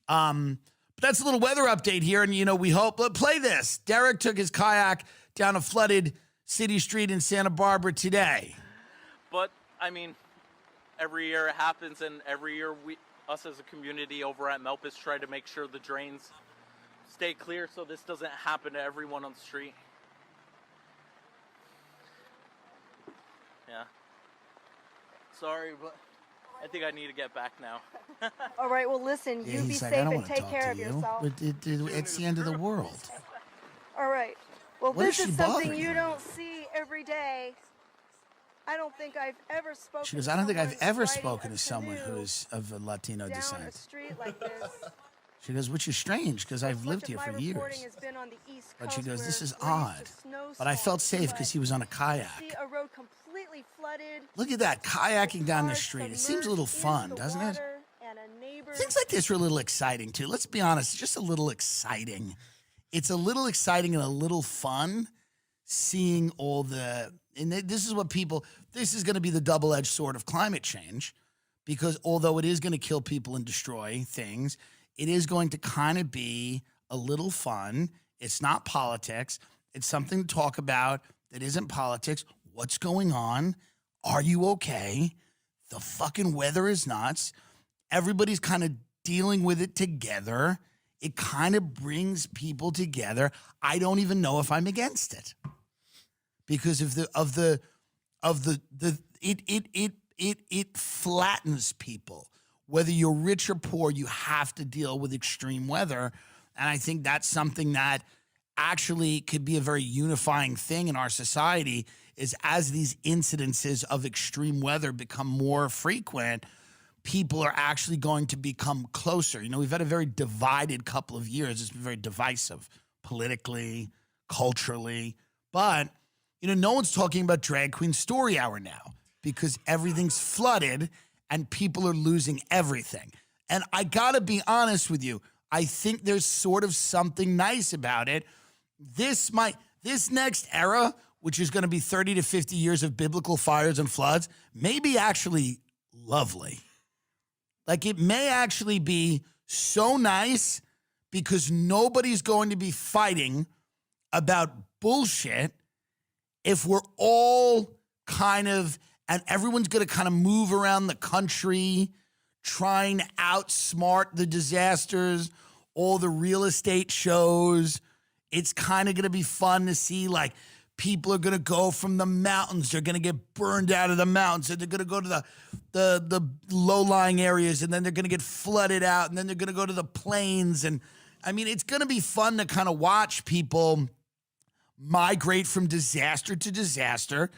But that's a little weather update here, and we hope. Play this. Derek took his kayak down a flooded city street in Santa Barbara today. But I mean, every year it happens, and every year us as a community over at Melpis try to make sure the drains stay clear so this doesn't happen to everyone on the street. Yeah. Sorry, but I think I need to get back now. All right, well, listen, you be safe and take care of yourself. But it's the end of the world. All right. Well, What this is is she something bothering you you? don't see every day. I don't think I've ever spoken She goes, to I don't think I've someone ever riding spoken a to someone canoe who is of a Latino down a descent. street like this. She goes, which is strange because I've Much lived of here my for reporting years. has been on the East But she Coast goes, this where is we're used odd. to snowstorms, But I felt safe because he was on a kayak. See a road completely flooded. Look at that, kayaking down the cars street. It seems a submerged little into fun, the doesn't it? water, and a neighbor Things like this are a little exciting too. Let's be honest, just a little exciting. It's a little exciting and a little fun seeing all the, and this is what this is going to be the double-edged sword of climate change, because although it is going to kill people and destroy things, it is going to kind of be a little fun. It's not politics. It's something to talk about that isn't politics. What's going on? Are you okay? The fucking weather is nuts. Everybody's kind of dealing with it together. It kind of brings people together. I don't even know if I'm against it because it flattens people. Whether you're rich or poor, you have to deal with extreme weather. And I think that's something that actually could be a very unifying thing in our society is as these incidences of extreme weather become more frequent, people are actually going to become closer. We've had a very divided couple of years. It's been very divisive politically, culturally. But, no one's talking about Drag Queen Story Hour now because everything's flooded and people are losing everything. And I gotta be honest with you, I think there's sort of something nice about it. This next era, which is gonna be 30 to 50 years of biblical fires and floods, may be actually lovely. Like it may actually be so nice because nobody's going to be fighting about bullshit if we're all and everyone's going to kind of move around the country trying to outsmart the disasters, all the real estate shows. It's kind of going to be fun to see, like, people are going to go from the mountains. They're going to get burned out of the mountains, and they're going to go to the low-lying areas, and then they're going to get flooded out, and then they're going to go to the plains. And, I mean, it's going to be fun to kind of watch people migrate from disaster to disaster,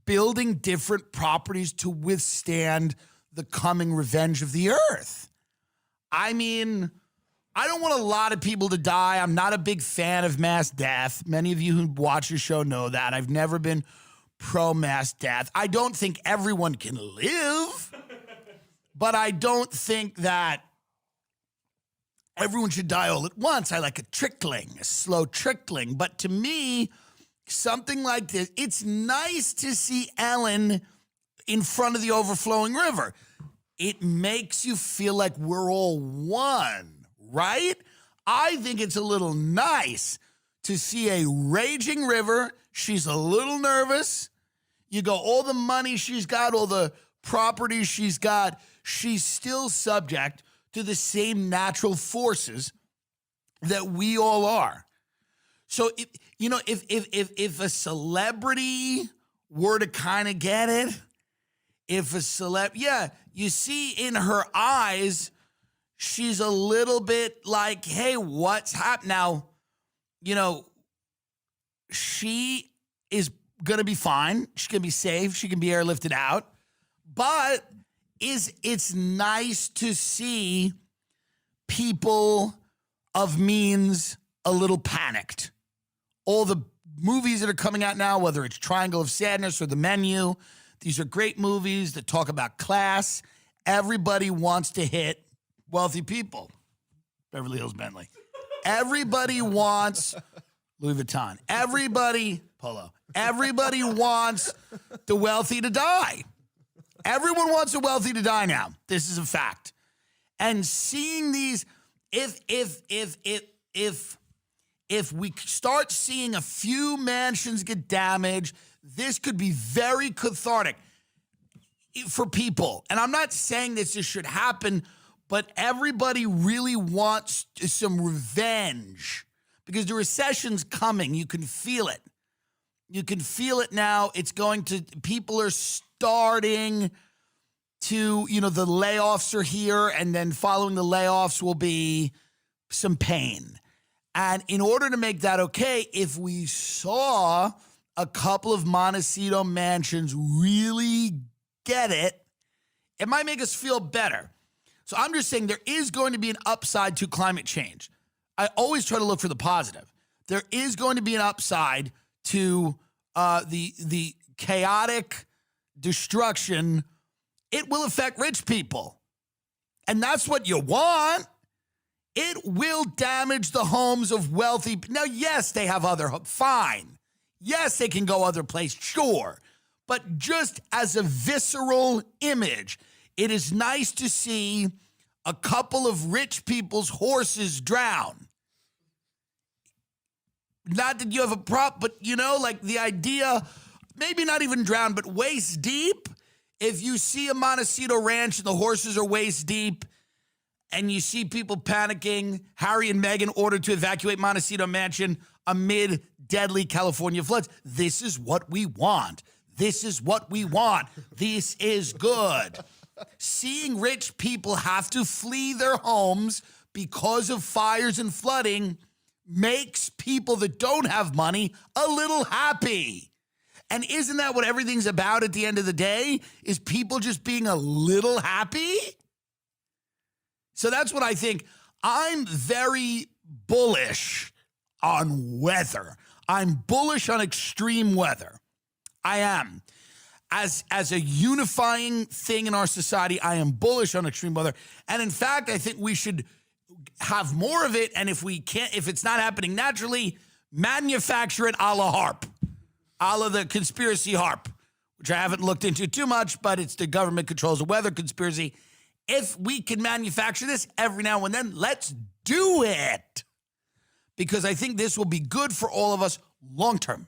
building different properties to withstand the coming revenge of the earth. I mean, I don't want a lot of people to die. I'm not a big fan of mass death. Many of you who watch the show know that. I've never been pro-mass death. I don't think everyone can live, but I don't think that everyone should die all at once. I like a slow trickling. But to me, something like this, it's nice to see Ellen in front of the overflowing river. It makes you feel like we're all one, right? I think it's a little nice to see a raging river. She's a little nervous. You go, all the money she's got, all the properties she's got, she's still subject to the same natural forces that we all are. So, if a celebrity were to kind of get it, you see in her eyes, she's a little bit like, hey, what's happening? Now, she is going to be fine. She can be safe. She can be airlifted out. But it's nice to see people of means a little panicked. All the movies that are coming out now, whether it's Triangle of Sadness or The Menu, these are great movies that talk about class. Everybody wants to hit wealthy people. Beverly Hills Bentley. Everybody wants Louis Vuitton. Polo. Everybody wants the wealthy to die. Everyone wants the wealthy to die now. This is a fact. And seeing these, if we start seeing a few mansions get damaged, this could be very cathartic for people. And I'm not saying this should happen, but everybody really wants some revenge because the recession's coming. You can feel it. You can feel it now. People are starting to, the layoffs are here, and then following the layoffs will be some pain. And in order to make that okay, if we saw a couple of Montecito mansions really get it, it might make us feel better. So I'm just saying there is going to be an upside to climate change. I always try to look for the positive. There is going to be an upside to the chaotic destruction. It will affect rich people. And that's what you want. It will damage the homes of wealthy. Now, yes, they have fine. Yes, they can go other place, sure. But just as a visceral image, it is nice to see a couple of rich people's horses drown. Not that you have a prop, but like the idea, maybe not even drown, but waist deep. If you see a Montecito ranch and the horses are waist deep and you see people panicking, Harry and Meghan ordered to evacuate Montecito Mansion amid deadly California floods. This is what we want. This is what we want. This is good. Seeing rich people have to flee their homes because of fires and flooding makes people that don't have money a little happy. And isn't that what everything's about at the end of the day? Is people just being a little happy? So that's what I think. I'm very bullish on weather. I'm bullish on extreme weather. I am. As a unifying thing in our society, I am bullish on extreme weather. And in fact, I think we should have more of it. And if it's not happening naturally, manufacture it a la HARP, a la the conspiracy HARP, which I haven't looked into too much, but it's the government controls the weather conspiracy. If we can manufacture this every now and then, let's do it. Because I think this will be good for all of us long term.